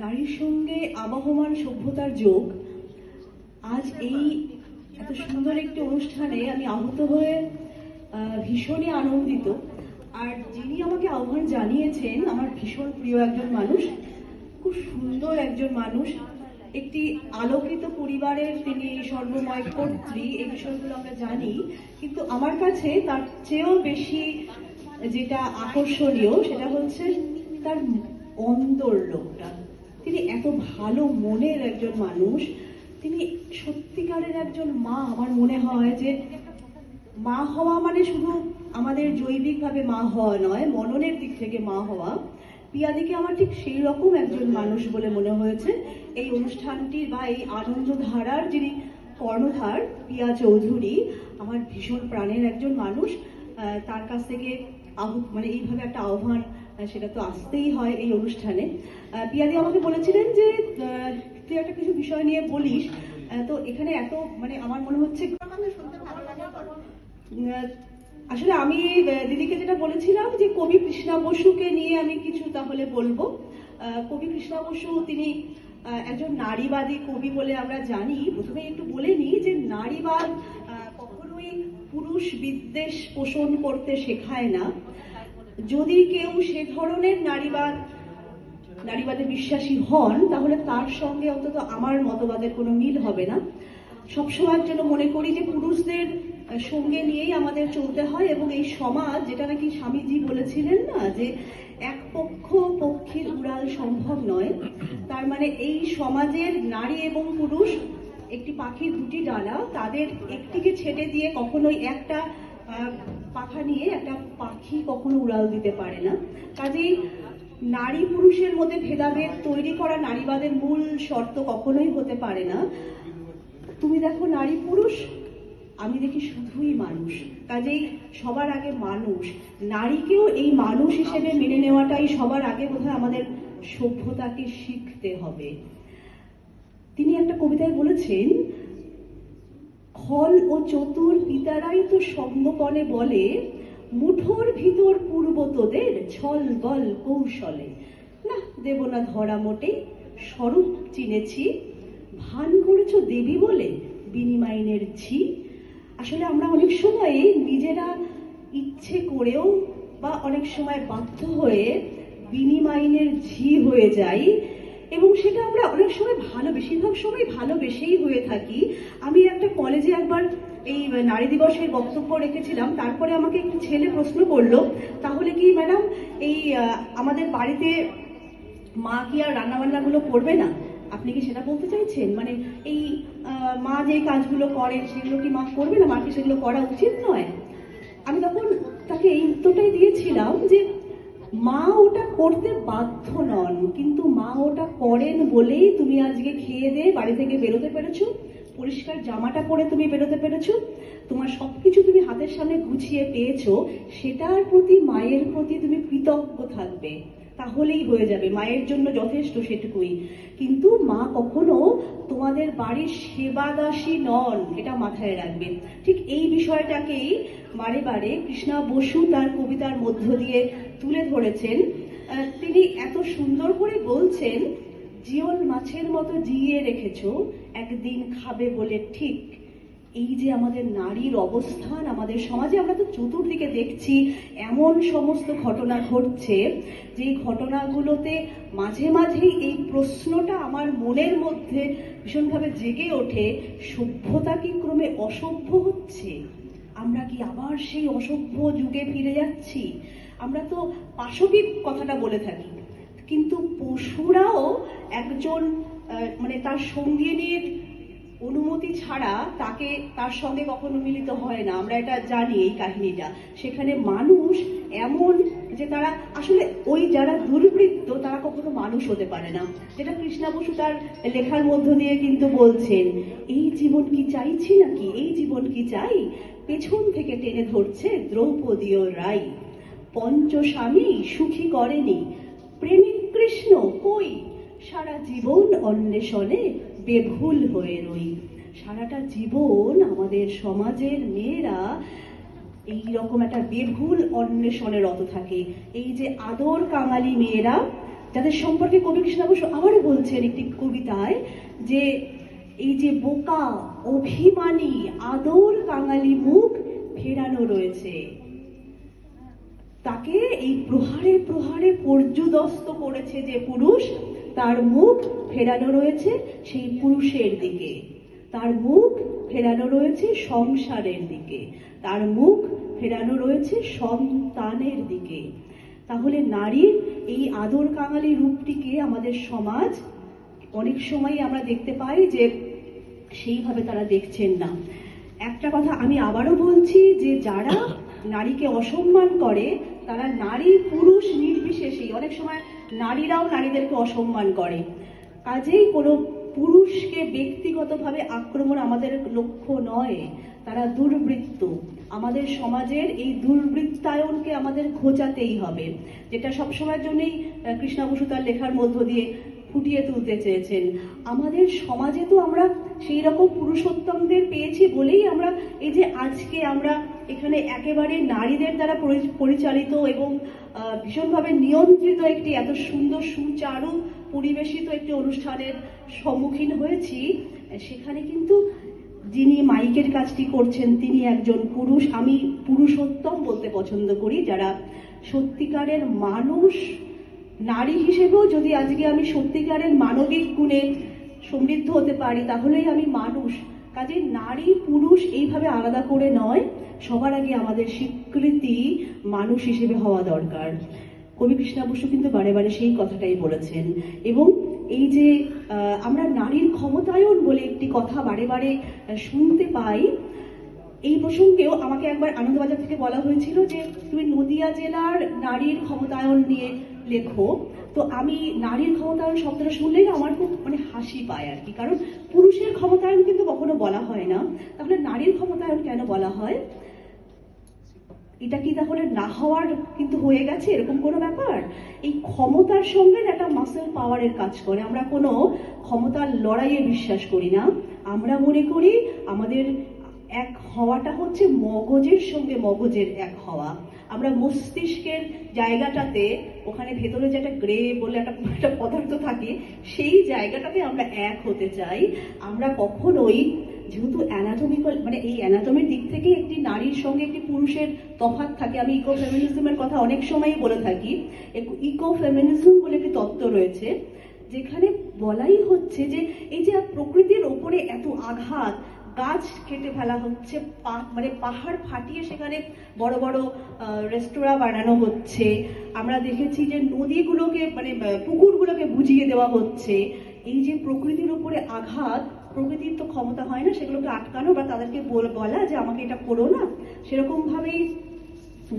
নারীর সঙ্গে আবহমান সভ্যতার যোগ। আজ এই এত সুন্দর একটি অনুষ্ঠানে আমি আহত হয়ে ভীষণই আনন্দিত। আর যিনি আমাকে আহ্বান জানিয়েছেন আমার ভীষণ প্রিয় একজন মানুষ, খুব সুন্দর একজন মানুষ, একটি আলোকিত পরিবারের তিনি সর্বময় কর্ত্রী, এই বিষয়গুলো আমরা জানি। কিন্তু আমার কাছে তার চেয়েও বেশি যেটা আকর্ষণীয় সেটা হচ্ছে তার অন্তর লোকটা। তিনি এত ভালো মনের একজন মানুষ, তিনি সত্যিকারের একজন মা। আমার মনে হয় যে মা হওয়া মানে শুধু আমাদের জৈবিকভাবে মা হওয়া নয়, মননের দিক থেকে মা হওয়া। পিয়াদিকে আমার ঠিক সেই রকম একজন মানুষ বলে মনে হয়েছে। এই অনুষ্ঠানটির বা এই আনন্দধারার যিনি কর্ণধার পিয়া চৌধুরী আমার ভীষণ প্রাণের একজন মানুষ। তার কাছ থেকে মানে এইভাবে একটা আহ্বান, সেটা তো আসতেই হয় এই অনুষ্ঠানে। পিয়াদি আমাকে বলেছিলেন যে তুই একটা কিছু বিষয় নিয়ে বলিস। তো এখানে এত মানে আমার মনে হচ্ছে আসলে আমি দিদিকে যেটা বলেছিলাম যে কবি কৃষ্ণা বসুকে নিয়ে আমি কিছু তাহলে বলবো। কবি কৃষ্ণা বসু তিনি একজন নারীবাদী কবি বলে আমরা জানি। প্রথমে একটু বলে নিই যে নারীবাদ কখনোই পুরুষ বিদ্বেষ পোষণ করতে শেখায় না। যদি কেউ সে ধরনের নারীবাদে বিশ্বাসী হন তাহলে তার সঙ্গে অন্তত আমার মতবাদের কোনো মিল হবে না। সবসময়ের জন্য মনে করি যে পুরুষদের সঙ্গে নিয়েই আমাদের চলতে হয়, এবং এই সমাজ, যেটা নাকি স্বামীজি বলেছিলেন না যে এক পক্ষীর উড়াল সম্ভব নয়, তার মানে এই সমাজের নারী এবং পুরুষ একটি পাখির দুটি ডানা, তাদের একটিকে ছেড়ে দিয়ে কখনোই একটা পাখা নিয়ে একটা পাখি কখনো উড়াল দিতে পারে না। কাজেই নারী পুরুষের মধ্যে ভেদাভেদ তৈরি করা নারীবাদের মূল শর্ত কখনোই হতে পারে না। তুমি দেখো নারী পুরুষ, আমি দেখি শুধুই মানুষ। কাজেই সবার আগে মানুষ, নারীকেও এই মানুষ হিসেবে মেনে নেওয়াটাই সবার আগে বোধহয় আমাদের সভ্যতাকে শিখতে হবে। তিনি একটা কবিতায় বলেছেন, খল ও চতুর পিতারাই তো স্বপ্নপণে বলে, মুঠোর ভিতর পূর্ব তোদের ছল বল কৌশলে। না দেব না ধরা মোটে, স্বরূপ চিনেছি, ভান করেছ দেবী বলে বিনিমাইনের ঝি। আসলে আমরা অনেক সময় নিজেরা ইচ্ছে করেও বা অনেক সময় বাধ্য হয়ে বিনিমাইনের ঝি হয়ে যাই, এবং সেটা আমরা অনেক সময় বেশিরভাগ সময় ভালোবেসেই হয়ে থাকি। আমি একটা কলেজে একবার এই নারী দিবসের বক্তব্য রেখেছিলাম, তারপরে আমাকে একটি ছেলে প্রশ্ন করলো, তাহলে কি ম্যাডাম এই আমাদের বাড়িতে মা কি আর রান্নাবান্নাগুলো করবে না? আপনি কি সেটা বলতে চাইছেন? মানে এই মা যে কাজগুলো করেন সেগুলো কি মা করবে না? মা কি সেগুলো করা উচিত নয়? আমি তখন তাকে এই উত্তরটাই দিয়েছিলাম যে মা ওটা করতে বাধ্য নন, কিন্তু মা ওটা করেন বলেই তুমি আজকে খেয়ে দিয়ে বাড়ি থেকে বেরোতে পেরেছো, পরিষ্কার জামাটা পরে তুমি বেরোতে পেরেছো, তোমার সবকিছু তুমি হাতের সামনে গুছিয়ে পেয়েছো। সেটার প্রতি, মায়ের প্রতি তুমি কৃতজ্ঞ থাকবে, তাহলেই হয়ে যাবে। মায়ের জন্য যথেষ্ট সেটুকুই। কিন্তু মা কখনো তোমাদের বাড়ির সেবাদাসী নন, এটা মাথায় রাখবে। ঠিক এই বিষয়টাকেই বারে বারে কৃষ্ণা বসু তার কবিতার মধ্য দিয়ে তুলে ধরেছেন। তিনি এত সুন্দর করে বলছেন, জিওল মাছের মতো জিয়ে রেখেছো, একদিন খাবে বলে ঠিক। এই যে আমাদের নারীর অবস্থান আমাদের সমাজে, আমরা তো চতুর্দিকে দেখছি এমন সমস্ত ঘটনা ঘটছে, যে ঘটনাগুলোতে মাঝে মাঝেই এই প্রশ্নটা আমার মনের মধ্যে ভীষণভাবে জেগে ওঠে, সভ্যতা কি ক্রমে অসভ্য হচ্ছে? আমরা কি আবার সেই অসভ্য যুগে ফিরে যাচ্ছি? আমরা তো পাশবিক কথাটা বলে থাকি, কিন্তু পশুরাও একজন মানে তার সঙ্গিনীর অনুমতি ছাড়া তার সঙ্গে কখনো মিলিত হয় না। আমরা এটা জানি এই কাহিনীটা। সেখানে মানুষ এমন যে তারা আসলে ওই যারা দুর্বৃত্ত তারা কখনো মানুষ হতে পারে না, যেটা কৃষ্ণা বসু তার লেখার মধ্য দিয়ে কিন্তু বলছেন। এই জীবন কি চাইছি নাকি, এই জীবন কি চাই, পেছন থেকে টেনে ধরছে দ্রৌপদীয় রাই। পঞ্চস্বামী সুখী করেনি, প্রেমিক কৃষ্ণ কই, সারা জীবন অন্বেষণে বেভুল হয়ে রই। সারাটা জীবন আমাদের সমাজের মেয়েরা এইরকম একটা বেভুল অন্বেষণে রত থাকে। এই যে আদর কাঙালি মেয়েরা যাদের সম্পর্কে কবি কৃষ্ণ বসু আবারও বলছেন একটি কবিতায় যে এই যে বোকা অভিমানী আদর কাঙালি মুখ ফেরানো রয়েছে, তাকে এই প্রহারে প্রহারে পর্যুদস্ত করেছে যে পুরুষ, তার মুখ ফেরানো রয়েছে সেই পুরুষের দিকে, তার মুখ ফেরানো রয়েছে সংসারের দিকে, তার মুখ ফেরানো রয়েছে সন্তানের দিকে। তাহলে নারীর এই আদর কাঙালি রূপটিকে আমাদের সমাজ অনেক সময় আমরা দেখতে পাই যে সেইভাবে তারা দেখছেন না। একটা কথা আমি আবারও বলছি যে যারা নারীকে অসম্মান করে তারা নারী পুরুষ নির্বিশেষেই, অনেক সময় নারীরাও নারীদেরকে অসম্মান করে, কাজেই কোনো পুরুষকে ব্যক্তিগতভাবে আক্রমণ আমাদের লক্ষ্য নয়, তারা দুর্বৃত্ত। আমাদের সমাজের এই দুর্বৃত্তায়নকে আমাদের ঘোচাতেই হবে, যেটা সবসময়ের জন্যই কৃষ্ণা বসু তার লেখার মধ্য দিয়ে ফুটিয়ে তুলতে চেয়েছেন। আমাদের সমাজে তো আমরা সেই রকম পুরুষোত্তমদের পেয়েছি বলেই আমরা এই যে আজকে আমরা এখানে একেবারে নারীদের দ্বারা পরিচালিত এবং ভীষণভাবে নিয়ন্ত্রিত একটি এত সুন্দর সুচারু পরিবেশিত একটি অনুষ্ঠানের সম্মুখীন হয়েছি। সেখানে কিন্তু যিনি মাইকের কাজটি করছেন তিনি একজন পুরুষ। আমি পুরুষোত্তম বলতে পছন্দ করি, যারা সত্যিকারের মানুষ। নারী হিসেবেও যদি আজকে আমি সত্যিকারের মানবিক গুণে সমৃদ্ধ হতে পারি তাহলেই আমি মানুষ। কাজে নারী পুরুষ এইভাবে আলাদা করে নয়, সবার আগে আমাদের স্বীকৃতি মানুষ হিসেবে হওয়া দরকার। কবি কৃষ্ণা বসু কিন্তু বারে বারে সেই কথাটাই বলেছেন। এবং এই যে আমরা নারীর ক্ষমতায়ন বলে একটি কথা বারে বারে শুনতে পাই, এই প্রসঙ্গেও আমাকে একবার আনন্দবাজার থেকে বলা হয়েছিল যে তুমি নদিয়া জেলার নারীর ক্ষমতায়ন নিয়ে লেখো। তো আমি নারীর ক্ষমতায়ন শব্দটা শুনলেই আমার খুব হাসি পায় আর কি, কারণ পুরুষের ক্ষমতায়ন কিন্তু কখনো বলা হয় না, তাহলে নারীর ক্ষমতায়ন কেন বলা হয়? এটা কি তাহলে না হওয়ার কিন্তু হয়ে গেছে এরকম কোনো ব্যাপার? এই ক্ষমতার সঙ্গে একটা মাসেল পাওয়ারের কাজ করে। আমরা কোনো ক্ষমতার লড়াইয়ে বিশ্বাস করি না, আমরা মনে করি আমাদের এক হওয়াটা হচ্ছে মগজের সঙ্গে মগজের এক হওয়া। আমরা মস্তিষ্কের জায়গাটাতে, ওখানে ভেতরে যে একটা গ্রে বলে একটা পদার্থ থাকে, সেই জায়গাটাতে আমরা এক হতে চাই। আমরা কখনোই, যেহেতু অ্যানাটমিক্যাল এই অ্যানাটমির দিক থেকে একটি নারীর সঙ্গে একটি পুরুষের তফাৎ থাকে। আমি ইকো ফেমিনিজমের কথা অনেক সময়ই বলে থাকি। ইকো ফেমিনিজম বলে একটি তত্ত্ব রয়েছে, যেখানে বলাই হচ্ছে যে এই যে প্রকৃতির ওপরে এত আঘাত, গাছ কেটে ফেলা হচ্ছে, পাহাড় ফাটিয়ে সেখানে বড় বড় রেস্তোরাঁ বানানো হচ্ছে, আমরা দেখেছি যে নদীগুলোকে পুকুরগুলোকে বুঝিয়ে দেওয়া হচ্ছে। এই যে প্রকৃতির উপরে আঘাত, প্রকৃতির তো ক্ষমতা হয় না সেগুলোকে আটকানো বা তাদেরকে বলা যে আমাকে এটা করো না। সেরকম ভাবেই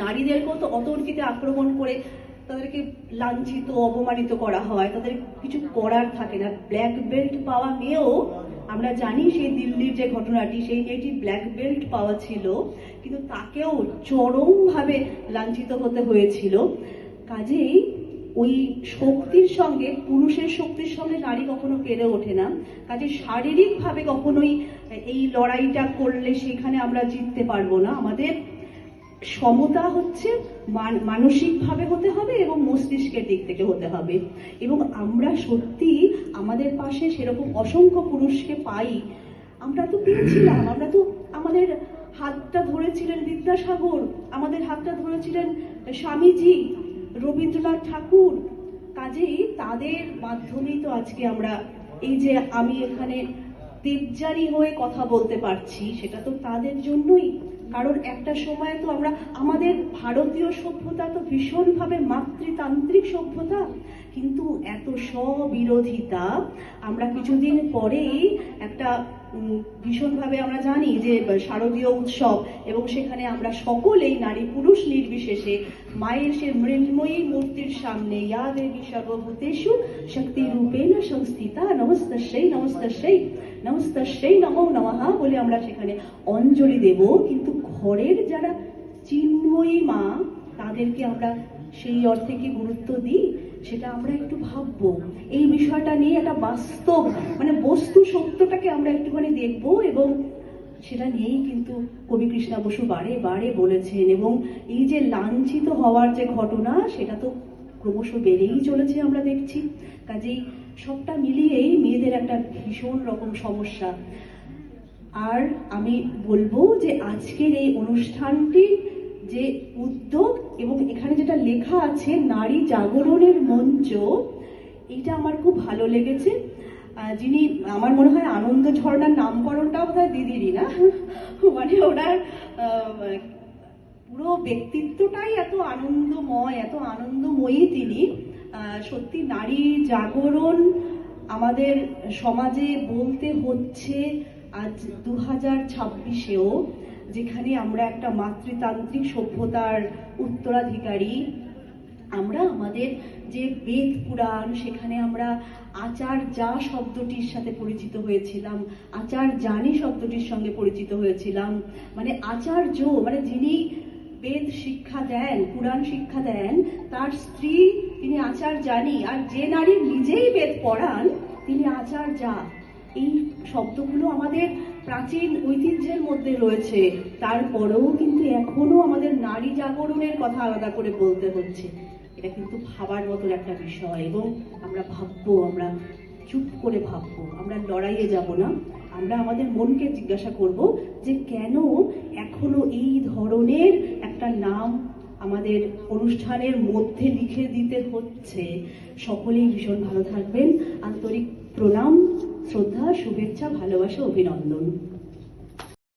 নারীদেরকেও তো অতর্কিতে আক্রমণ করে তাদেরকে লাঞ্ছিত অপমানিত করা হয়, তাদের কিছু করার থাকে না। ব্ল্যাক বেল্ট পাওয়া মেয়েও আমরা জানি, সেই দিল্লির যে ঘটনাটি, সেই মেয়েটি ব্ল্যাক বেল্ট পাওয়া ছিল, কিন্তু তাকেও চরমভাবে লাঞ্ছিত হতে হয়েছিল। কাজেই ওই শক্তির সঙ্গে, পুরুষের শক্তির সঙ্গে নারী কখনো পেরে ওঠে না। কাজে শারীরিকভাবে কখনোই এই লড়াইটা করলে সেখানে আমরা জিততে পারবো না। আমাদের সমতা হচ্ছে মানসিকভাবে হতে হবে এবং মস্তিষ্কের দিক থেকে হতে হবে। এবং আমরা সত্যি আমাদের পাশে সেরকম অসংখ্য পুরুষকে পাই। আমরা তো পেয়েছিলাম, আমরা তো আমাদের হাতটা ধরেছিলেন বিদ্যাসাগর, আমাদের হাতটা ধরেছিলেন স্বামীজি, রবীন্দ্রনাথ ঠাকুর। কাজেই তাদের মাধ্যমেই তো আজকে আমরা এই যে আমি এখানে দেবযানী হয়ে কথা বলতে পারছি, সেটা তো তাদের জন্যই। কারণ একটা সময় তো আমরা, আমাদের ভারতীয় সভ্যতা তো ভীষণভাবে মাতৃতান্ত্রিক সভ্যতা, কিন্তু এত স্ববিরোধিতা আমরা কিছুদিন পরেই একটা ভীষণভাবে আমরা জানি যে শারদীয় উৎসব, এবং সেখানে আমরা সকলেই নারী পুরুষ নির্বিশেষে মায়ের সে মৃন্ময়ী মূর্তির সামনে ইয়া দেবী সর্বভূতেষু শক্তি রূপেণ সংস্থিতা নমস্তস্যৈ নমস্তস্যৈ নমস্তস্যৈ নমো নমঃ বলে আমরা সেখানে অঞ্জলি দেব। কিন্তু ঘরের যারা চিন্ময়ী মা, তাদেরকে আমরা সেই অর্থে কি গুরুত্ব দিই, সেটা আমরা একটু ভাববো। এই বিষয়টা নিয়ে একটা বাস্তব বস্তু সত্যটাকে আমরা একটুখানি দেখবো, এবং সেটা নিয়েই কিন্তু কবি কৃষ্ণা বসু বারে বারে বলেছেন। এবং এই যে লাঞ্ছিত হওয়ার যে ঘটনা, সেটা তো ক্রমশ বেড়েই চলেছে আমরা দেখছি। কাজেই সবটা মিলিয়েই মেয়েদের একটা ভীষণ রকম সমস্যা। আর আমি বলবো যে আজকের এই অনুষ্ঠানটি যে উদ্যোগ এবং এখানে যেটা লেখা আছে নারী জাগরণের মঞ্চ, এটা আমার খুব ভালো লেগেছে। যিনি আমার মনে হয় আনন্দ ঝর্ণার নামকরণটাও বোধহয় দিদিরই না, মানে ওনার পুরো ব্যক্তিত্বটাই এত আনন্দময়, এত আনন্দময়ী তিনি। সত্যি নারী জাগরণ আমাদের সমাজে বলতে হচ্ছে আজ 2026-এও, যেখানে আমরা একটা মাতৃতান্ত্রিক সভ্যতার উত্তরাধিকারী। আমরা আমাদের যে বেদ পুরাণ, সেখানে আমরা আচার যা শব্দটির সাথে পরিচিত হয়েছিলাম, আচার জানি শব্দটির সঙ্গে পরিচিত হয়েছিলাম। মানে আচার্য মানে যিনি বেদ শিক্ষা দেন, পুরাণ শিক্ষা দেন, তার স্ত্রী তিনি আচার জানি। আর যে নারী নিজেই বেদ পড়ান তিনি আচার যা। এই শব্দগুলো আমাদের প্রাচীন ঐতিহ্যের মধ্যে রয়েছে, তারপরেও কিন্তু এখনো আমাদের নারী জাগরণের কথা আলাদা করে বলতে হচ্ছে। এটা কিন্তু ভাবার মতন একটা বিষয়, এবং আমরা ভাববো, আমরা চুপ করে ভাববো, আমরা লড়াইয়ে যাব না। আমরা আমাদের মনকে জিজ্ঞাসা করব যে কেন এখনো এই ধরনের একটা নাম আমাদের অনুষ্ঠানের মধ্যে লিখে দিতে হচ্ছে। সকলেই ভীষণ ভালো থাকবেন। আন্তরিক প্রণাম, শ্রদ্ধা, শুভেচ্ছা, ভালোবাসা, অভিনন্দন।